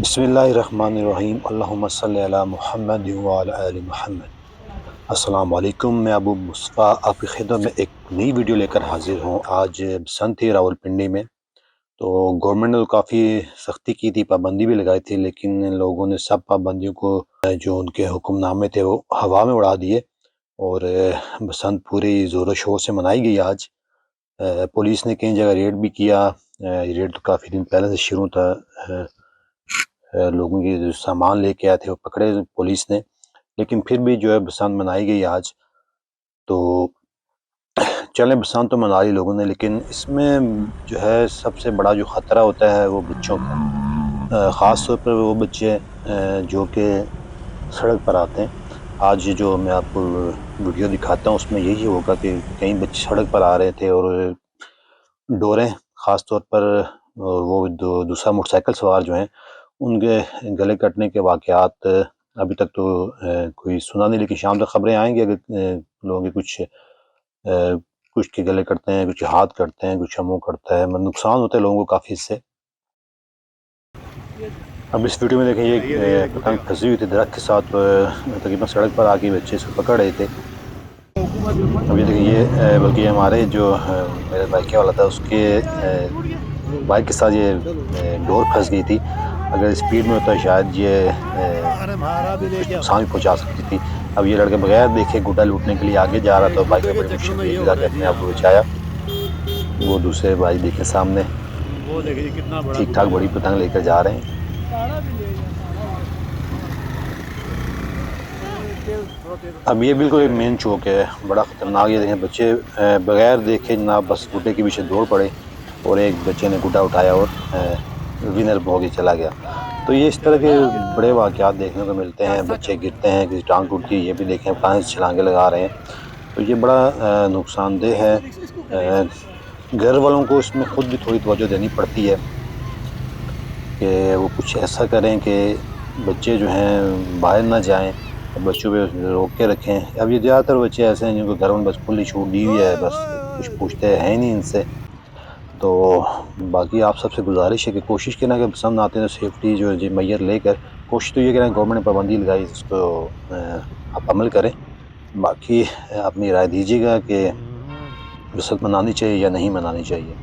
बिस्मिल्लाहिर्रहमानिर्रहीम अल्लाहुम्मा सल्लि अला मुहम्मद व अला आलि मुहम्मद। अस्सलाम वालेकुम। मैं अबू मुस्तफ़ा आपकी खिदमत में एक नई वीडियो लेकर हाजिर हूँ। आज बसंत थी रावलपिंडी में, तो गवर्नमेंट ने तो काफ़ी सख्ती की थी, पाबंदी भी लगाई थी, लेकिन लोगों ने सब पाबंदियों को जो उनके हुक्मनामे थे वो हवा में उड़ा दिए और बसंत पूरी ज़ोरों शोर से मनाई गई आज। पुलिस ने कई जगह रेड भी किया। रेड तो काफ़ी दिन पहले से शुरू था। लोगों के जो सामान लेके आए थे वो पकड़े पुलिस ने, लेकिन फिर भी जो है बसंत मनाई गई आज। तो चलें, बसंत तो मना ली लोगों ने, लेकिन इसमें जो है सबसे बड़ा जो ख़तरा होता है वो बच्चों का। ख़ास तौर पर वो बच्चे जो कि सड़क पर आते हैं। आज जो मैं आपको वीडियो दिखाता हूँ उसमें यही होगा कि कई बच्चे सड़क पर आ रहे थे और डोरें ख़ास तौर पर, और वो दूसरा मोटरसाइकिल सवार जो हैं उनके गले कटने के वाक़यात अभी तक तो कोई सुना नहीं, लेकिन शाम तक खबरें आएंगी। अगर लोगों के कुछ के गले कटते हैं, कुछ हाथ कटते हैं, कुछ मुँह कटता है, मतलब नुकसान होता है लोगों को काफ़ी इससे। अब इस वीडियो में देखें, ये पतंग फंसी हुई थी दरख्त के साथ, तकरीबन सड़क पर आके बच्चे इसको पकड़ रहे थे। अब ये देखिए, ये बल्कि हमारे जो मेरे बाइक वाला था उसके बाइक के साथ ये डोर फंस गई थी। अगर स्पीड में होता शायद ये कुछ नुकसान भी पहुंचा सकती थी। अब ये लड़के बगैर देखे गुड्डा लूटने के लिए आगे जा रहा था, बाइक में बड़ी मुश्किल से जाके अपने आप को बचाया। वो दूसरे भाई देखे सामने ठीक ठाक बड़ी पतंग लेकर जा रहे हैं। अब ये बिल्कुल एक मेन चौक है, बड़ा ख़तरनाक। ये देखें, बच्चे बगैर देखे ना बस गुड्डे के पीछे दौड़ पड़े और एक बच्चे ने गुड्डा उठाया और विनर हो के चला गया। तो ये इस तरह के बड़े वाक़यात देखने को मिलते हैं। बच्चे गिरते हैं, किसी टांग टूटती है, ये भी देखें, पानी से छलांगे लगा रहे हैं। तो ये बड़ा नुकसानदेह है। घर वालों को इसमें ख़ुद भी थोड़ी तवज्जो देनी पड़ती है कि वो कुछ ऐसा करें कि बच्चे जो हैं बाहर ना जाएं, बच्चों पे रोक के रखें। अब ये ज़्यादातर बच्चे ऐसे हैं जिनको घर में बस खुली छूट दी हुई है, बस कुछ पूछते हैं ही नहीं इनसे। तो बाकी आप सबसे गुजारिश है कि कोशिश करें कि पसंद आते हैं तो सेफ्टी जो है मैयर लेकर, कोशिश तो ये करें गवर्नमेंट ने पाबंदी लगाई उसको आप अमल करें। बाकी अपनी राय दीजिएगा कि बसंत मनानी चाहिए या नहीं मनानी चाहिए।